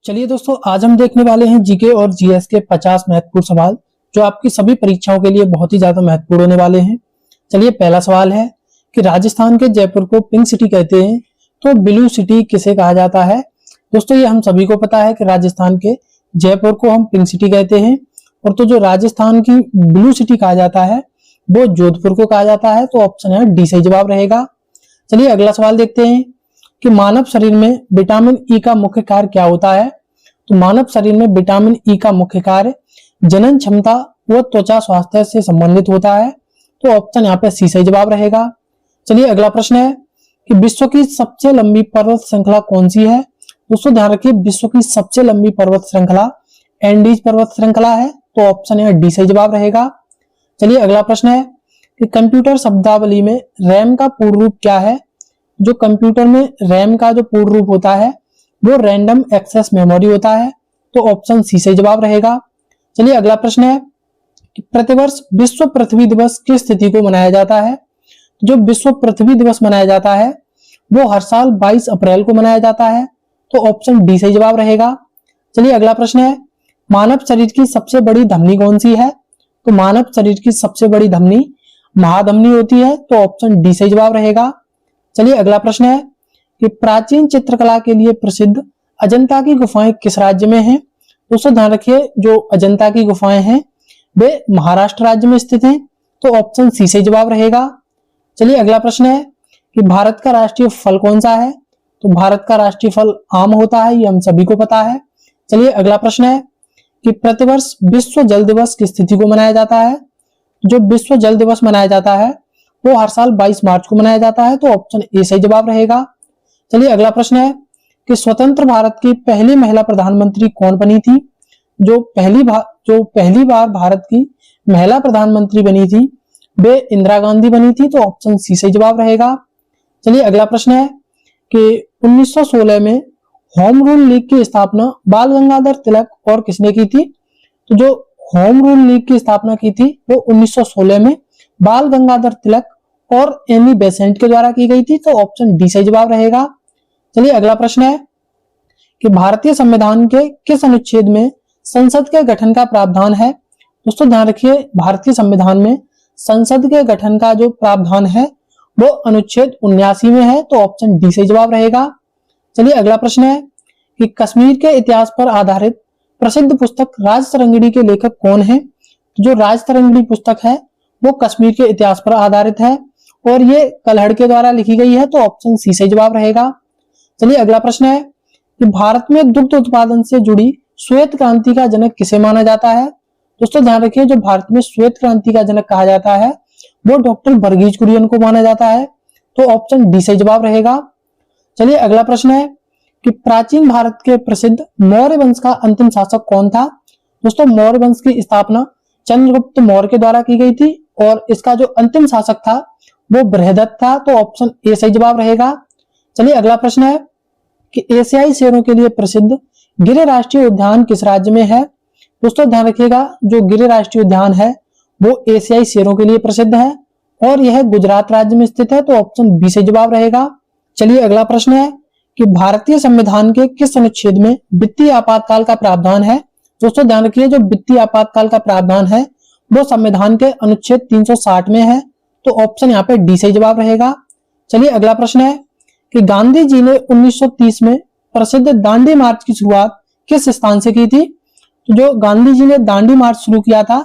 चलिए दोस्तों, आज हम देखने वाले हैं जीके और जीएस के 50 महत्वपूर्ण सवाल जो आपकी सभी परीक्षाओं के लिए बहुत ही ज्यादा महत्वपूर्ण होने वाले हैं। चलिए, पहला सवाल है कि राजस्थान के जयपुर को पिंक सिटी कहते हैं, तो ब्लू सिटी किसे कहा जाता है। दोस्तों, ये हम सभी को पता है कि राजस्थान के जयपुर को हम पिंक सिटी कहते हैं, और तो जो राजस्थान की ब्लू सिटी कहा जाता है वो जोधपुर को कहा जाता है। तो ऑप्शन है डी सही जवाब रहेगा। चलिए, अगला सवाल देखते हैं कि मानव शरीर में विटामिन ई का मुख्य कार्य क्या होता है। तो मानव शरीर में विटामिन ई का मुख्य कार्य जनन क्षमता व त्वचा स्वास्थ्य से संबंधित होता है। तो ऑप्शन यहाँ पे सी सही जवाब रहेगा। चलिए, अगला प्रश्न है कि विश्व की सबसे लंबी पर्वत श्रृंखला कौन सी है। दोस्तों, ध्यान रखिए, विश्व की सबसे लंबी पर्वत श्रृंखला एंडीज पर्वत श्रृंखला है। तो ऑप्शन है डी सही जवाब रहेगा। चलिए, अगला प्रश्न है कि कंप्यूटर शब्दावली में रैम का पूर्ण रूप क्या है। जो कंप्यूटर में रैम का जो पूर्ण रूप होता है वो रैंडम एक्सेस मेमोरी होता है। तो ऑप्शन सी सही जवाब रहेगा। चलिए, अगला प्रश्न है कि प्रतिवर्ष विश्व पृथ्वी दिवस किस तिथि को मनाया जाता है। जो विश्व पृथ्वी दिवस मनाया जाता है वो हर साल 22 अप्रैल को मनाया जाता है। तो ऑप्शन डी सही जवाब रहेगा। चलिए, अगला प्रश्न है मानव शरीर की सबसे बड़ी धमनी कौन सी है। तो मानव शरीर की सबसे बड़ी धमनी महाधमनी होती है। तो ऑप्शन डी सही जवाब रहेगा। चलिए, अगला प्रश्न है कि प्राचीन चित्रकला के लिए प्रसिद्ध अजंता की गुफाएं किस राज्य में हैं। दोस्तों, ध्यान रखिए, जो अजंता की गुफाएं हैं वे महाराष्ट्र राज्य में स्थित हैं। तो ऑप्शन सी सही जवाब रहेगा। चलिए, अगला प्रश्न है कि भारत का राष्ट्रीय फल कौन सा है। तो भारत का राष्ट्रीय फल आम होता है, ये हम सभी को पता है। चलिए, अगला प्रश्न है कि प्रतिवर्ष विश्व जल दिवस किस तिथि को मनाया जाता है। जो विश्व जल दिवस मनाया जाता है वो हर साल 22 मार्च को मनाया जाता है। तो ऑप्शन ए सही जवाब रहेगा। चलिए, अगला प्रश्न है कि स्वतंत्र भारत की पहली महिला प्रधानमंत्री कौन बनी थी। जो पहली बार भारत की महिला प्रधानमंत्री बनी थी वे इंदिरा गांधी बनी थी। तो ऑप्शन सी सही जवाब रहेगा। चलिए, अगला प्रश्न है कि 1916 में होम रूल लीग की स्थापना बाल गंगाधर तिलक और किसने की थी। तो जो होम रूल लीग की स्थापना की थी वो 1916 में बाल गंगाधर तिलक और एमी बेसेंट के द्वारा की गई थी। तो ऑप्शन डी सही जवाब रहेगा। चलिए, अगला प्रश्न है कि भारतीय संविधान के किस अनुच्छेद में संसद के गठन का प्रावधान है। दोस्तों, ध्यान रखिए, भारतीय संविधान में संसद के गठन का जो प्रावधान है वो अनुच्छेद 79 में है। तो ऑप्शन डी सही जवाब रहेगा। चलिए, अगला प्रश्न है कि कश्मीर के इतिहास पर आधारित प्रसिद्ध पुस्तक राजतरंगिणी के लेखक कौन है। जो राजतरंगिणी पुस्तक है वो कश्मीर के इतिहास पर आधारित है और ये कल्हड़ के द्वारा लिखी गई है। तो ऑप्शन सी सही जवाब रहेगा। चलिए, अगला प्रश्न है कि भारत में दुग्ध उत्पादन से जुड़ी श्वेत क्रांति का जनक किसे माना जाता है। दोस्तों, ध्यान रखिए, जो भारत में श्वेत क्रांति का जनक कहा जाता है वो डॉक्टर वर्गीज कुरियन को माना जाता है। तो ऑप्शन डी सही जवाब रहेगा। चलिए, अगला प्रश्न है कि प्राचीन भारत के प्रसिद्ध मौर्य वंश का अंतिम शासक कौन था। दोस्तों, मौर्य वंश की स्थापना चंद्रगुप्त मौर्य के द्वारा की गई थी और इसका जो अंतिम शासक था वो बृहदत्त था। तो ऑप्शन ए सही जवाब रहेगा। चलिए, अगला प्रश्न है कि एशियाई शेरों के लिए प्रसिद्ध गिर राष्ट्रीय उद्यान किस राज्य में है। दोस्तों, ध्यान रखिएगा, जो गिर राष्ट्रीय उद्यान है वो एशियाई शेरों के लिए प्रसिद्ध है और यह गुजरात राज्य में स्थित है। तो ऑप्शन बी सही जवाब रहेगा। चलिए, अगला प्रश्न है कि भारतीय संविधान के किस अनुच्छेद में वित्तीय आपातकाल का प्रावधान है। दोस्तों, ध्यान रखिए, जो वित्तीय आपातकाल का प्रावधान है वो संविधान के अनुच्छेद 360 में है। तो ऑप्शन यहाँ पे डी सही जवाब रहेगा। चलिए, अगला प्रश्न है कि गांधी जी ने 1930 में प्रसिद्ध दांडी मार्च की शुरुआत किस स्थान से की थी। तो जो गांधी जी ने दांडी मार्च शुरू किया था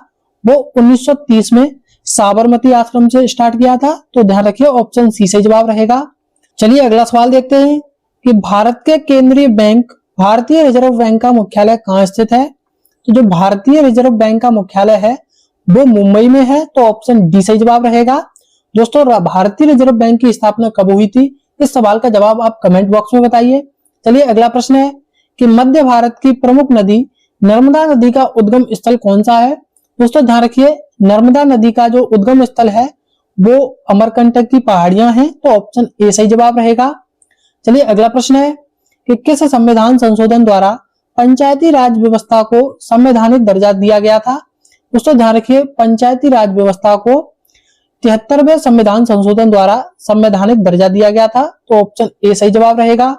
वो 1930 में साबरमती आश्रम से स्टार्ट किया था। तो ध्यान रखिए, ऑप्शन सी सही जवाब रहेगा। चलिए, अगला सवाल देखते हैं कि भारत के केंद्रीय बैंक भारतीय रिजर्व बैंक का मुख्यालय कहाँ स्थित है। तो जो भारतीय रिजर्व बैंक का मुख्यालय है वो मुंबई में है। तो ऑप्शन डी सही जवाब रहेगा। दोस्तों, भारतीय रिजर्व बैंक की स्थापना कब हुई थी, इस सवाल का जवाब आप कमेंट बॉक्स में बताइए। चलिए, अगला प्रश्न है कि मध्य भारत की प्रमुख नदी नर्मदा नदी का उद्गम स्थल कौन सा है। दोस्तों, ध्यान रखिए, नर्मदा नदी का जो उद्गम स्थल है वो अमरकंटक की पहाड़ियां हैं। तो ऑप्शन ए सही जवाब रहेगा। चलिए, अगला प्रश्न है कि किस संविधान संशोधन द्वारा पंचायती राज व्यवस्था को संवैधानिक दर्जा दिया गया था। दोस्तों, ध्यान रखिए, पंचायती राज व्यवस्था को 73वें संविधान संशोधन द्वारा संवैधानिक दर्जा दिया गया था। तो ऑप्शन ए सही जवाब रहेगा।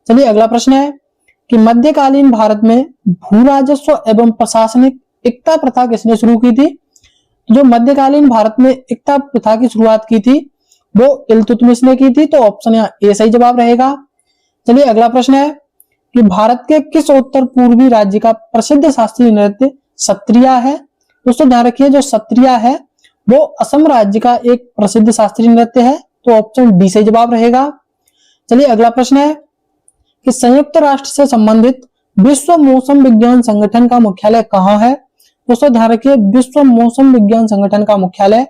चलिए, अगला प्रश्न है कि मध्यकालीन भारत में भू राजस्व एवं प्रशासनिक एकता प्रथा किसने शुरू की थी? जो मध्यकालीन भारत में एकता प्रथा की शुरुआत की थी वो इल्तुतमिश ने की थी, तो ऑप्शन यहाँ ए सही जवाब रहेगा। चलिए अगला प्रश्न है कि भारत के किस उत्तर पूर्वी राज्य का प्रसिद्ध शास्त्रीय नृत्य सत्रिया है? दोस्तों ध्यान रखिए, जो सत्रिया है वो असम राज्य का एक प्रसिद्ध शास्त्रीय नृत्य है, तो ऑप्शन डी सही जवाब रहेगा। चलिए अगला प्रश्न है कि संयुक्त राष्ट्र से संबंधित विश्व मौसम विज्ञान संगठन का मुख्यालय कहाँ है? दोस्तों ध्यान रखिए, विश्व मौसम विज्ञान संगठन का मुख्यालय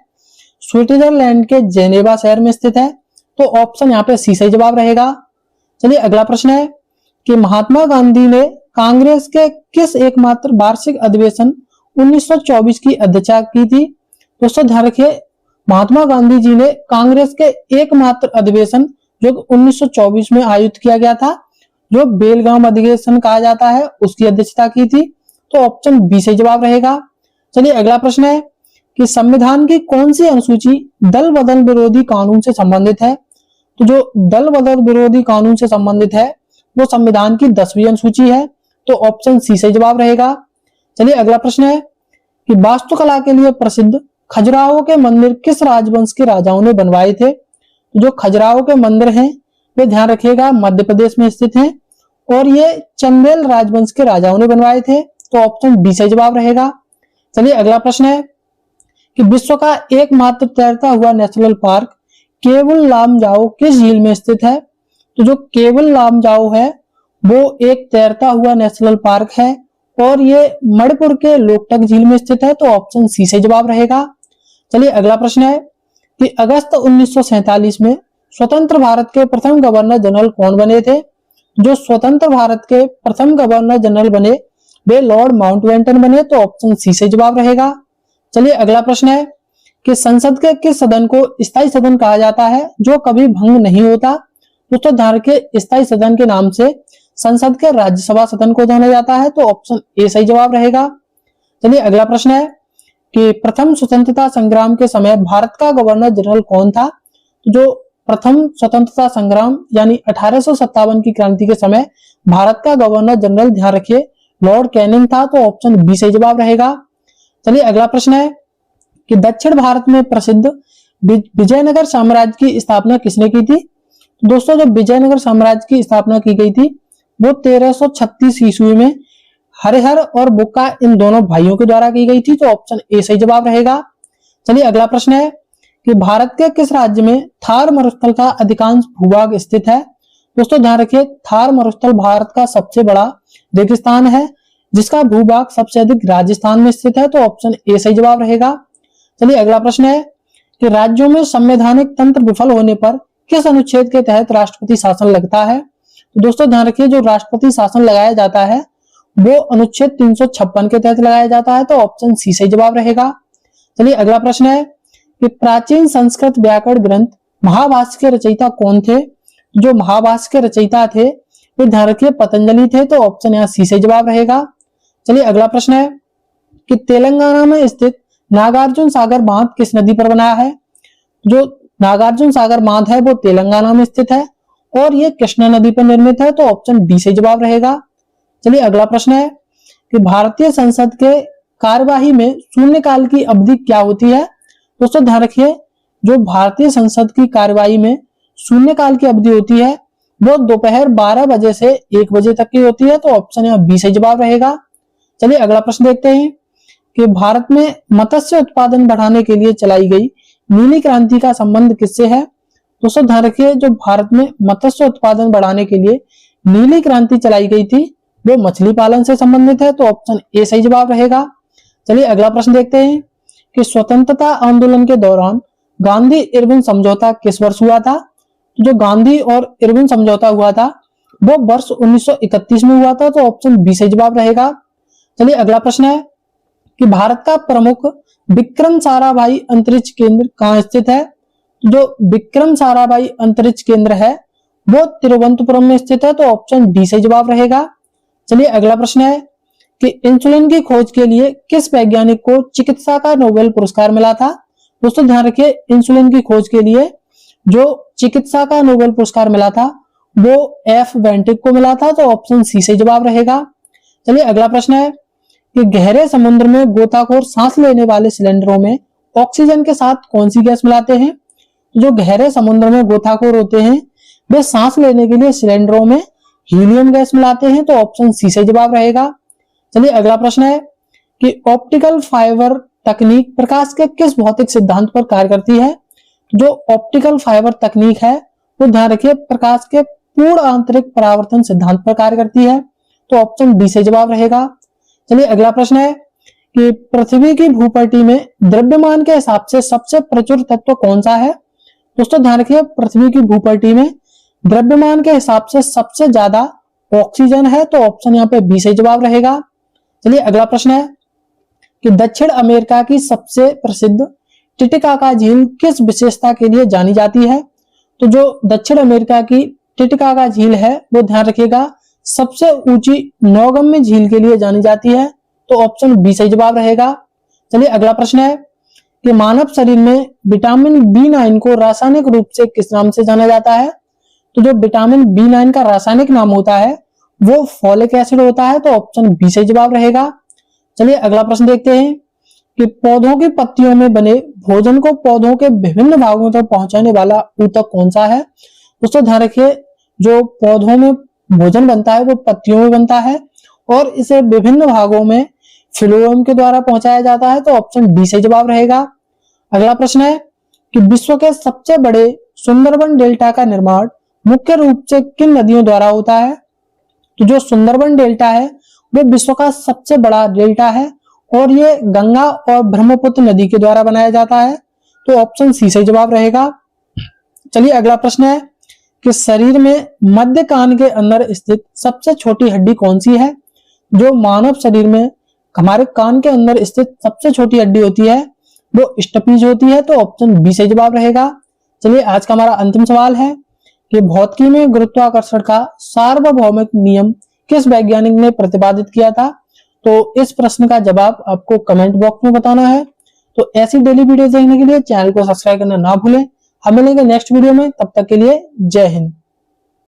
स्विट्जरलैंड के जेनेवा शहर में स्थित है, तो ऑप्शन यहाँ पे सी सही जवाब रहेगा। चलिए अगला प्रश्न है कि महात्मा गांधी ने कांग्रेस के किस एकमात्र वार्षिक अधिवेशन 1924 की अध्यक्षता की थी? दोस्तों ध्यान रखिए, महात्मा गांधी जी ने कांग्रेस के एकमात्र अधिवेशन जो 1924 में आयोजित किया गया था, जो बेलगाम अधिवेशन कहा जाता है, उसकी अध्यक्षता की थी, तो ऑप्शन बी सही जवाब रहेगा। चलिए अगला प्रश्न है कि संविधान की कौन सी अनुसूची दल बदल विरोधी कानून से संबंधित है? तो जो दल बदल विरोधी कानून से संबंधित है वो संविधान की 10वीं अनुसूची है, तो ऑप्शन सी सही जवाब रहेगा। चलिए अगला प्रश्न है कि वास्तुकला के लिए प्रसिद्ध खजुराहो के मंदिर किस राजवंश के राजाओं ने बनवाए थे? जो खजुराहो के मंदिर हैं वे ध्यान रखिएगा मध्य प्रदेश में स्थित हैं और ये चंदेल राजवंश के राजाओं ने बनवाए थे, तो ऑप्शन डी सही जवाब रहेगा। चलिए अगला प्रश्न है कि विश्व का एकमात्र तैरता हुआ नेशनल पार्क केवल लामजाओ किस झील में स्थित है? तो जो केवल लामजाओ है वो एक तैरता हुआ नेशनल पार्क है और ये मणिपुर के लोकटक झील में स्थित है, तो ऑप्शन सी से जवाब रहेगा। चलिए अगला प्रश्न है कि अगस्त 1947 में स्वतंत्र भारत के प्रथम गवर्नर जनरल कौन बने थे? जो स्वतंत्र भारत के प्रथम गवर्नर जनरल बने वे लॉर्ड माउंटबेटन बने, तो ऑप्शन सी से जवाब रहेगा। चलिए अगला प्रश्न है कि संसद के किस सदन को स्थायी सदन कहा जाता है जो कभी भंग नहीं होता? दोस्तों ध्यान रखिए, स्थायी सदन के नाम से संसद के राज्यसभा सदन को जाना जाता है, तो ऑप्शन ए सही जवाब रहेगा। चलिए अगला प्रश्न है कि प्रथम स्वतंत्रता संग्राम के समय भारत का गवर्नर जनरल कौन था? जो प्रथम स्वतंत्रता संग्राम यानी 1857 की क्रांति के समय भारत का गवर्नर जनरल ध्यान रखिए लॉर्ड कैनिंग था, तो ऑप्शन बी सही जवाब रहेगा। चलिए अगला प्रश्न है कि दक्षिण भारत में प्रसिद्ध विजयनगर साम्राज्य की स्थापना किसने की थी? दोस्तों जो विजयनगर साम्राज्य की स्थापना की गई थी वो 1336 ईस्वी में हरिहर और बुक्का इन दोनों भाइयों के द्वारा की गई थी, तो ऑप्शन ए सही जवाब रहेगा। चलिए अगला प्रश्न है कि भारत के किस राज्य में थार मरुस्थल का अधिकांश भूभाग स्थित है? दोस्तों ध्यान रखिए, थार मरुस्थल भारत का सबसे बड़ा रेगिस्तान है जिसका भूभाग सबसे अधिक राजस्थान में स्थित है, तो ऑप्शन ए सही जवाब रहेगा। चलिए अगला प्रश्न है कि राज्यों में संवैधानिक तंत्र विफल होने पर किस अनुच्छेद के तहत राष्ट्रपति शासन लगता है? तो दोस्तों ध्यान रखिए, जो राष्ट्रपति शासन लगाया जाता है वो अनुच्छेद 356 के तहत लगाया जाता है, तो ऑप्शन सी सही जवाब रहेगा। चलिए अगला प्रश्न है कि प्राचीन संस्कृत व्याकरण ग्रंथ महाभाष्य के रचयिता कौन थे? जो महाभाष्य के रचयिता थे वे ध्यान रखिए पतंजलि थे, तो ऑप्शन यहाँ सी सही जवाब रहेगा। चलिए अगला प्रश्न है कि तेलंगाना में स्थित नागार्जुन सागर बांध किस नदी पर बना है? जो नागार्जुन सागर बांध है वो तेलंगाना में स्थित है और ये कृष्णा नदी पर निर्मित है, तो ऑप्शन डी से जवाब रहेगा। चलिए अगला प्रश्न है कि भारतीय संसद के कार्यवाही में शून्यकाल की अवधि क्या होती है? दोस्तों ध्यान रखिए, जो भारतीय संसद की कार्यवाही में शून्यकाल की अवधि होती है वो दोपहर 12 बजे से 1 बजे तक की होती है, तो ऑप्शन यहाँ बी से जवाब रहेगा। चलिए अगला प्रश्न देखते हैं कि भारत में मत्स्य उत्पादन बढ़ाने के लिए चलाई गई नीली क्रांति का संबंध किससे है? दोस्तों ध्यान रखिए, जो भारत में मत्स्य उत्पादन बढ़ाने के लिए नीली क्रांति चलाई गई थी वो मछली पालन से संबंधित है, तो ऑप्शन ए सही जवाब रहेगा। चलिए अगला प्रश्न देखते हैं कि स्वतंत्रता आंदोलन के दौरान गांधी इरविन समझौता किस वर्ष हुआ था? जो गांधी और इरविन समझौता हुआ था वो वर्ष 1931 में हुआ था, तो ऑप्शन बी सही जवाब रहेगा। चलिए अगला प्रश्न है कि भारत का प्रमुख विक्रम साराभाई अंतरिक्ष केंद्र कहाँ स्थित है? जो विक्रम साराभाई अंतरिक्ष केंद्र है वो तिरुवनंतपुरम में स्थित है, तो ऑप्शन डी से जवाब रहेगा। चलिए अगला प्रश्न है कि इंसुलिन की खोज के लिए किस वैज्ञानिक को चिकित्सा का नोबेल पुरस्कार मिला था? दोस्तों ध्यान रखिए, इंसुलिन की खोज के लिए जो चिकित्सा का नोबेल पुरस्कार मिला था वो एफ वेंट्रिक को मिला था, तो ऑप्शन सी सही जवाब रहेगा। चलिए अगला प्रश्न है कि गहरे समुद्र में गोताखोर सांस लेने वाले सिलेंडरों में ऑक्सीजन के साथ कौन सी गैस मिलाते हैं? जो गहरे समुद्र में गोताखोर होते हैं वे सांस लेने के लिए सिलेंडरों में हीलियम गैस मिलाते हैं, तो ऑप्शन सी सही जवाब रहेगा। चलिए अगला प्रश्न है कि ऑप्टिकल फाइबर तकनीक प्रकाश के किस भौतिक सिद्धांत पर कार्य करती है? जो ऑप्टिकल फाइबर तकनीक है वो ध्यान रखिए प्रकाश के पूर्ण आंतरिक परावर्तन सिद्धांत पर कार्य करती है, तो ऑप्शन डी से जवाब रहेगा। चलिए अगला प्रश्न है कि पृथ्वी की भूपट्टी में द्रव्यमान के हिसाब से सबसे प्रचुर तत्व कौन सा है? दोस्तों ध्यान रखिए पृथ्वी की भूपट्टी में द्रव्यमान के हिसाब से सबसे ज्यादा ऑक्सीजन है, तो ऑप्शन यहाँ पे बी से जवाब रहेगा। चलिए अगला प्रश्न है कि दक्षिण अमेरिका की सबसे प्रसिद्ध टिटिकाका झील किस विशेषता के लिए जानी जाती है? तो जो दक्षिण अमेरिका की टिटिकाका झील है वो ध्यान रखिएगा सबसे ऊंची नौगम्य झील के लिए जानी जाती है, तो ऑप्शन बी सही जवाब रहेगा। चलिए अगला प्रश्न है कि मानव शरीर में विटामिन B9 को रासायनिक रूप से किस नाम से जाना जाता है? तो जो विटामिन B9 का रासायनिक नाम होता है वो फॉलिक एसिड होता है, तो ऑप्शन बी सही जवाब रहेगा। चलिए अगला प्रश्न देखते हैं कि पौधों की पत्तियों में बने भोजन को पौधों के विभिन्न भागों तक पहुंचाने वाला ऊतक कौन सा है? दोस्तों ध्यान रखिए जो पौधों में भोजन बनता है वो पत्तियों में बनता है और इसे विभिन्न भागों में फ्लोएम के द्वारा पहुंचाया जाता है, तो ऑप्शन डी से जवाब रहेगा। अगला प्रश्न है कि विश्व के सबसे बड़े सुंदरबन डेल्टा का निर्माण मुख्य रूप से किन नदियों द्वारा होता है? तो जो सुंदरबन डेल्टा है वो विश्व का सबसे बड़ा डेल्टा है और ये गंगा और ब्रह्मपुत्र नदी के द्वारा बनाया जाता है, तो ऑप्शन सी से जवाब रहेगा। चलिए अगला प्रश्न है कि शरीर में मध्य कान के अंदर स्थित सबसे छोटी हड्डी कौन सी है? जो मानव शरीर में हमारे कान के अंदर स्थित सबसे छोटी हड्डी होती है वो स्टपीज होती है, तो ऑप्शन बी से जवाब रहेगा। चलिए आज का हमारा अंतिम सवाल है कि भौतिकी में गुरुत्वाकर्षण का सार्वभौमिक नियम किस वैज्ञानिक ने प्रतिपादित किया था? तो इस प्रश्न का जवाब आपको कमेंट बॉक्स में बताना है। तो ऐसी डेली वीडियो देखने के लिए चैनल को सब्सक्राइब करना ना भूलें। हम मिलेंगे नेक्स्ट वीडियो में, तब तक के लिए जय हिंद।